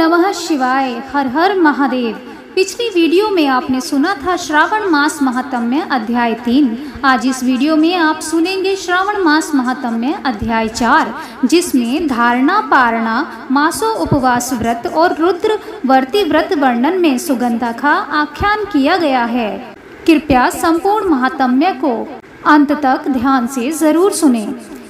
नमः शिवाय। हर हर महादेव। पिछली वीडियो में आपने सुना था श्रावण मास महात्म्य अध्याय 3। आज इस वीडियो में आप सुनेंगे श्रावण मास महात्म्य अध्याय 4, जिसमें धारणा पारणा मासों उपवास व्रत और रुद्र वर्ती व्रत वर्णन में सुगंधा का आख्यान किया गया है। कृपया संपूर्ण महात्म्य को अंत तक ध्यान से जरूर सुने।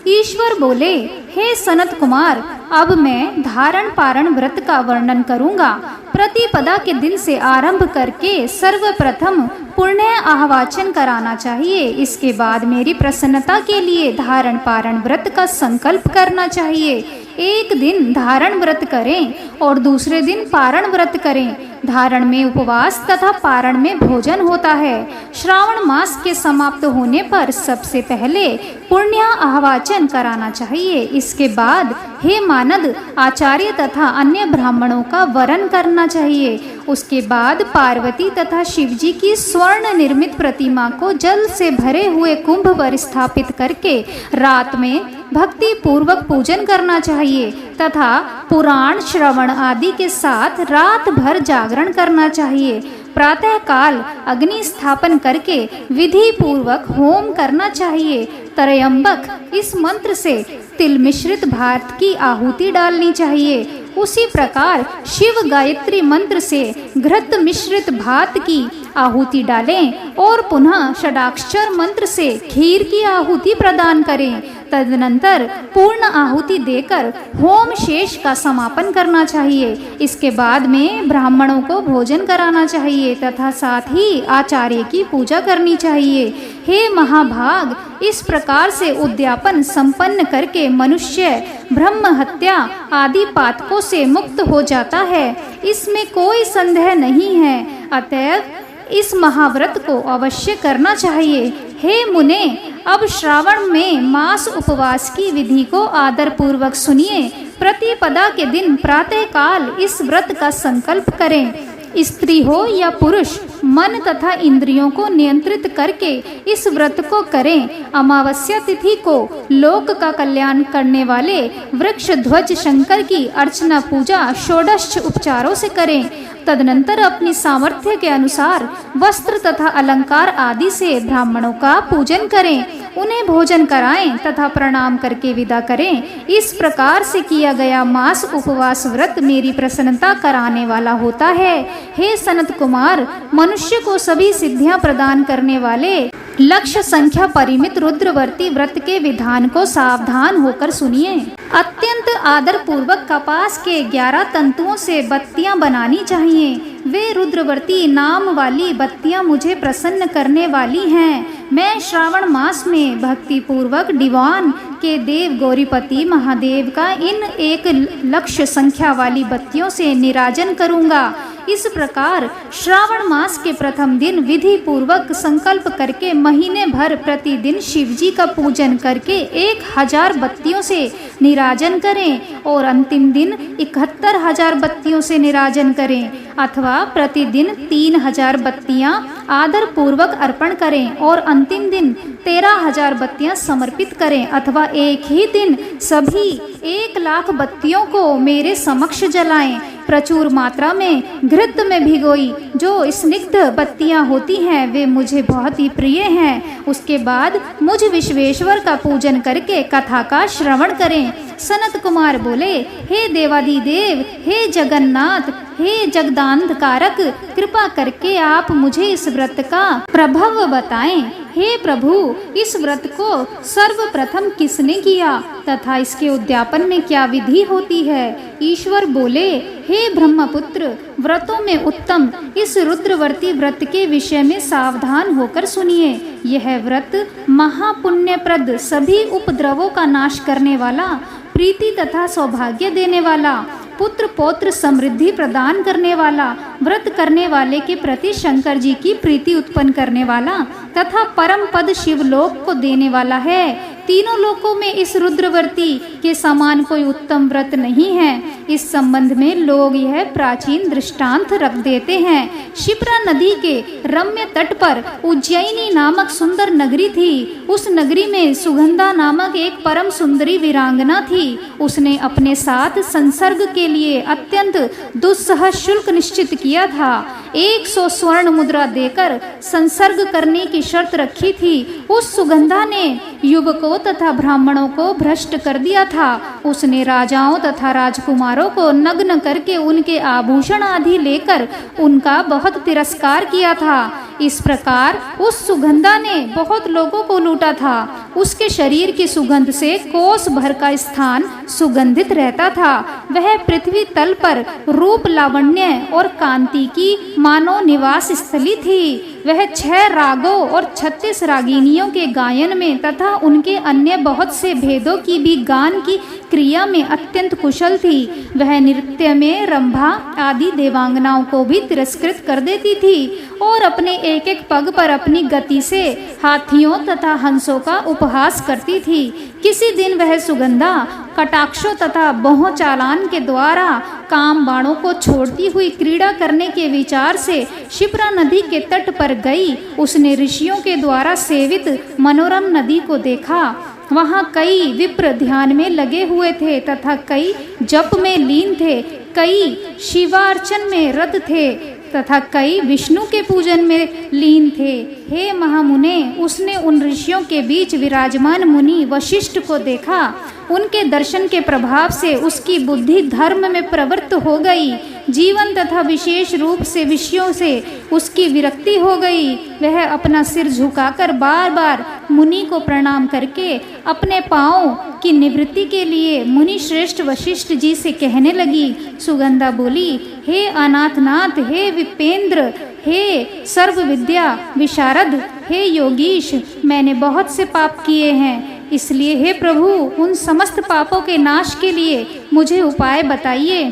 ईश्वर बोले, हे सनत कुमार, अब मैं धारण पारण व्रत का वर्णन करूंगा। प्रतिपदा के दिन से आरंभ करके सर्वप्रथम पुण्य आह्वाचन कराना चाहिए। इसके बाद मेरी प्रसन्नता के लिए धारण पारण व्रत का संकल्प करना चाहिए। एक दिन धारण व्रत करें और दूसरे दिन पारण व्रत करें। धारण में उपवास तथा पारण में भोजन होता है। श्रावण मास के समाप्त होने पर सबसे पहले पुण्य आह्वाचन कराना चाहिए। इसके बाद हे मानद आचार्य तथा अन्य ब्राह्मणों का वरण करना चाहिए। उसके बाद पार्वती तथा शिवजी की स्वर्ण निर्मित प्रतिमा को जल से भरे हुए कुंभ पर स्थापित करके रात में भक्ति पूर्वक पूजन करना चाहिए तथा पुराण श्रवण आदि के साथ रात भर जागरण करना चाहिए। प्रातः काल अग्नि स्थापन करके विधि पूर्वक होम करना चाहिए। त्रयंबक इस मंत्र से तिल मिश्रित भात की आहुति डालनी चाहिए। उसी प्रकार शिव गायत्री मंत्र से घृत मिश्रित भात की आहुति डालें और पुनः षडाक्षर मंत्र से खीर की आहुति प्रदान करें। तदनंतर पूर्ण आहुति देकर होम शेष का समापन करना चाहिए। इसके बाद में ब्राह्मणों को भोजन कराना चाहिए तथा साथ ही आचार्य की पूजा करनी चाहिए। हे महाभाग, इस प्रकार से उद्यापन संपन्न करके मनुष्य ब्रह्म हत्या आदि पातकों से मुक्त हो जाता है। इसमें कोई संदेह नहीं है। अतएव इस महाव्रत को अवश्य करना चाहिए। हे मुने, अब श्रावण में मास उपवास की विधि को आदर पूर्वक सुनिए। प्रतिपदा के दिन प्रातः काल इस व्रत का संकल्प करें। स्त्री हो या पुरुष, मन तथा इंद्रियों को नियंत्रित करके इस व्रत को करें। अमावस्या तिथि को लोक का कल्याण करने वाले वृक्ष ध्वज शंकर की अर्चना पूजा षोडश उपचारों से करें। तदनंतर अपनी सामर्थ्य के अनुसार वस्त्र तथा अलंकार आदि से ब्राह्मणों का पूजन करें। उन्हें भोजन कराएं तथा प्रणाम करके विदा करें। इस प्रकार से किया गया मास उपवास व्रत मेरी प्रसन्नता कराने वाला होता है। हे सनत कुमार, मनुष्य को सभी सिद्धियां प्रदान करने वाले लक्ष्य संख्या परिमित रुद्रवर्ती व्रत के विधान को सावधान होकर सुनिए। अत्यंत आदर पूर्वक कपास के 11 तंतुओं से बत्तियां बनानी चाहिए। वे रुद्रवर्ती नाम वाली बत्तियां मुझे प्रसन्न करने वाली हैं। मैं श्रावण मास में भक्ति पूर्वक डिवान के देव गौरीपति महादेव का इन एक लक्ष्य संख्या वाली बत्तियों से निराजन करूंगा। इस प्रकार श्रावण मास के प्रथम दिन विधि पूर्वक संकल्प करके महीने भर प्रतिदिन शिवजी का पूजन करके 1000 बत्तियों से निराजन करें और अंतिम दिन 71,000 बत्तियों से निराजन करें, अथवा प्रतिदिन 3000 बत्तियां आदर पूर्वक अर्पण करें और अंतिम दिन 13,000 बत्तियां समर्पित करें, अथवा एक ही दिन सभी 1,00,000 बत्तियों को मेरे समक्ष जलाएं। प्रचुर मात्रा में घृत में भिगोई जो स्निग्ध बत्तियां होती हैं वे मुझे बहुत ही प्रिय हैं। उसके बाद मुझ विश्वेश्वर का पूजन करके कथा का श्रवण करें। सनत कुमार बोले, हे देवादिदेव, हे जगन्नाथ, हे जगदांधकारक, कृपा करके आप मुझे इस व्रत का प्रभाव बताएं। हे प्रभु, इस व्रत को सर्वप्रथम किसने किया तथा इसके उद्यापन में क्या विधि होती है? ईश्वर बोले, हे ब्रह्मपुत्र, व्रतों में उत्तम इस रुद्रवर्ती व्रत के विषय में सावधान होकर सुनिए। यह व्रत महापुण्यप्रद, सभी उपद्रवों का नाश करने वाला, प्रीति तथा सौभाग्य देने वाला, पुत्र पौत्र समृद्धि प्रदान करने वाला, व्रत करने वाले के प्रति शंकर जी की प्रीति उत्पन्न करने वाला तथा परम पद शिवलोक को देने वाला है। तीनों लोकों में इस रुद्रवर्ती के समान कोई उत्तम व्रत नहीं है। इस संबंध में लोग यह प्राचीन दृष्टांत रख देते हैं। शिप्रा नदी के रम्य तट पर उज्जैनी नामक सुंदर नगरी थी। उस नगरी में सुगंधा नामक एक परम सुंदरी वीरांगना थी। उसने अपने साथ संसर्ग के लिए अत्यंत दुस्सह शुल्क निश्चित किया था। 100 स्वर्ण मुद्रा देकर संसर्ग करने की शर्त रखी थी। उस सुगंधा ने युवकों तथा ब्राह्मणों को भ्रष्ट कर दिया था। उसने राजाओं तथा राजकुमारों को नग्न करके उनके आभूषण आदि लेकर उनका बहुत तिरस्कार किया था। इस प्रकार उस सुगंधा ने बहुत लोगों को लूटा था। उसके शरीर की सुगंध से कोस भर का स्थान सुगंधित रहता था। वह पृथ्वी तल पर रूप लावण्य और कांति की मानो निवास स्थली थी। वह 6 रागों और 36 रागिनियों के गायन में तथा उनके अन्य बहुत से भेदों की भी गान की क्रिया में अत्यंत कुशल थी। वह नृत्य में रंभा आदि देवांगनाओं को भी तिरस्कृत कर देती थी और अपने एक एक पग पर अपनी गति से हाथियों तथा हंसों का उपहास करती थी। किसी दिन वह सुगंधा कटाक्षों तथा बहु चालान के द्वारा काम बाणों को छोड़ती हुई क्रीड़ा करने के विचार से शिप्रा नदी के तट पर गई। उसने ऋषियों के द्वारा सेवित मनोरम नदी को देखा। वहाँ कई विप्र ध्यान में लगे हुए थे तथा कई जप में लीन थे, कई शिवार्चन में रत थे तथा कई विष्णु के पूजन में लीन थे। हे महामुने, उसने उन ऋषियों के बीच विराजमान मुनि वशिष्ठ को देखा। उनके दर्शन के प्रभाव से उसकी बुद्धि धर्म में प्रवृत्त हो गई। जीवन तथा विशेष रूप से विषयों से उसकी विरक्ति हो गई। वह अपना सिर झुकाकर बार बार मुनि को प्रणाम करके अपने पाँव की निवृत्ति के लिए मुनि श्रेष्ठ वशिष्ठ जी से कहने लगी। सुगंधा बोली, हे अनाथनाथ, हे विपेंद्र, हे सर्व विद्या विशारद, हे योगीश, मैंने बहुत से पाप किए हैं। इसलिए हे प्रभु, उन समस्त पापों के नाश के लिए मुझे उपाय बताइए।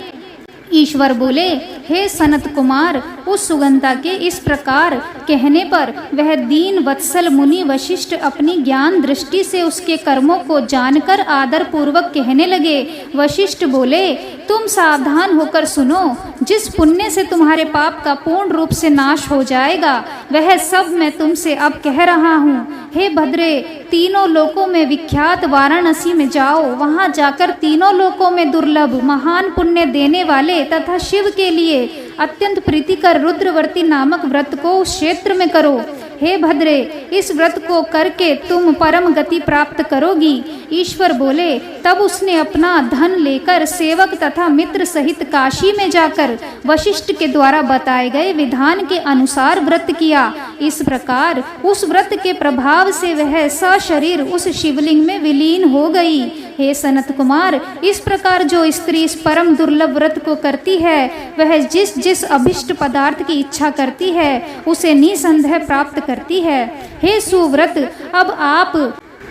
ईश्वर बोले, हे सनत कुमार, उस सुगंधा के इस प्रकार कहने पर वह दीन वत्सल मुनि वशिष्ठ अपनी ज्ञान दृष्टि से उसके कर्मों को जानकर आदर पूर्वक कहने लगे। वशिष्ठ बोले, तुम सावधान होकर सुनो। जिस पुण्य से तुम्हारे पाप का पूर्ण रूप से नाश हो जाएगा, वह सब मैं तुमसे अब कह रहा हूँ। हे भद्रे, तीनों लोकों में विख्यात वाराणसी में जाओ। वहाँ जाकर तीनों लोकों में दुर्लभ महान पुण्य देने वाले तथा शिव के लिए अत्यंत प्रीतिकर रुद्रवर्ती नामक व्रत को उस क्षेत्र में करो। हे भद्रे, इस व्रत को करके तुम परम गति प्राप्त करोगी। ईश्वर बोले, तब उसने अपना धन लेकर सेवक तथा मित्र सहित काशी में जाकर वशिष्ठ के द्वारा बताए गए विधान के अनुसार व्रत किया। इस प्रकार उस व्रत के प्रभाव से वह सशरीर उस शिवलिंग में विलीन हो गई। हे सनत कुमार, इस प्रकार जो स्त्री इस परम दुर्लभ व्रत को करती है, वह जिस जिस अभिष्ट पदार्थ की इच्छा करती है उसे निसंदेह प्राप्त करती है। हे सुव्रत, अब आप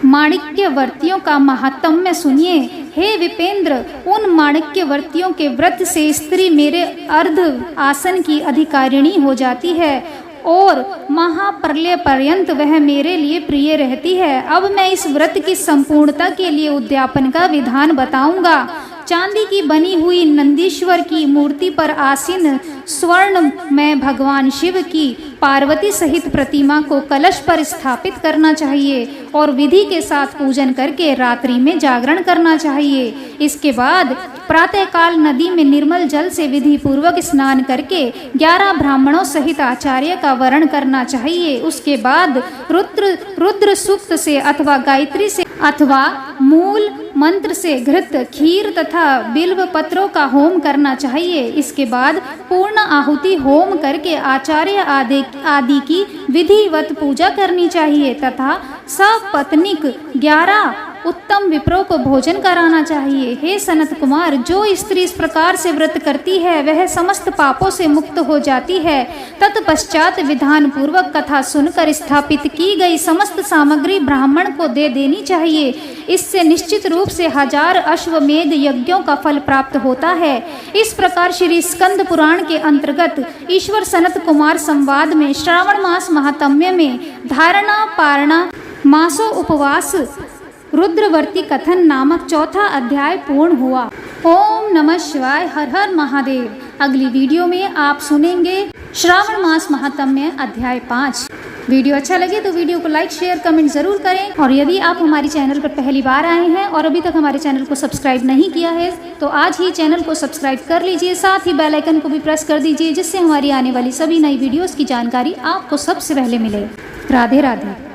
माणिक्यवर्तियों का महात्म्य सुनिए। हे विपेंद्र, उन माणिक्यवर्तियों के व्रत से स्त्री मेरे अर्ध आसन की अधिकारिणी हो जाती है और महाप्रलय पर्यंत वह मेरे लिए प्रिय रहती है। अब मैं इस व्रत की संपूर्णता के लिए उद्यापन का विधान बताऊंगा। चांदी की बनी हुई नंदीश्वर की मूर्ति पर आसीन स्वर्ण में भगवान शिव की पार्वती सहित प्रतिमा को कलश पर स्थापित करना चाहिए और विधि के साथ पूजन करके रात्रि में जागरण करना चाहिए। इसके बाद प्रातःकाल नदी में निर्मल जल से विधि पूर्वक स्नान करके 11 ब्राह्मणों सहित आचार्य का वरण करना चाहिए। उसके बाद रुद्र सूक्त से अथवा गायत्री से अथवा मूल मंत्र से घृत, खीर तथा बिल्व पत्रों का होम करना चाहिए। इसके बाद पूर्ण आहुति होम करके आचार्य आदि की विधिवत पूजा करनी चाहिए तथा सपत्नीक 11 उत्तम विप्रों को भोजन कराना चाहिए। हे सनत कुमार, जो स्त्री इस प्रकार से व्रत करती है वह समस्त पापों से मुक्त हो जाती है। तत्पश्चात विधान पूर्वक कथा सुनकर स्थापित की गई समस्त सामग्री ब्राह्मण को दे देनी चाहिए। इससे निश्चित रूप से 1000 अश्वमेध यज्ञों का फल प्राप्त होता है। इस प्रकार श्री स्कंद पुराण के अंतर्गत ईश्वर सनत कुमार संवाद में श्रावण मास महात्म्य में धारणा, पारणा, मासो उपवास, रुद्रवर्ती कथन नामक चौथा अध्याय पूर्ण हुआ। ओम नमः शिवाय। हर हर महादेव। अगली वीडियो में आप सुनेंगे श्रावण मास महात्म्य अध्याय 5। वीडियो अच्छा लगे तो वीडियो को लाइक शेयर कमेंट जरूर करें, और यदि आप हमारे चैनल पर पहली बार आए हैं और अभी तक हमारे चैनल को सब्सक्राइब नहीं किया है तो आज ही चैनल को सब्सक्राइब कर लीजिए, साथ ही बेल आइकन को भी प्रेस कर दीजिए, जिससे हमारी आने वाली सभी नई वीडियोस की जानकारी आपको सबसे पहले मिले। राधे राधे।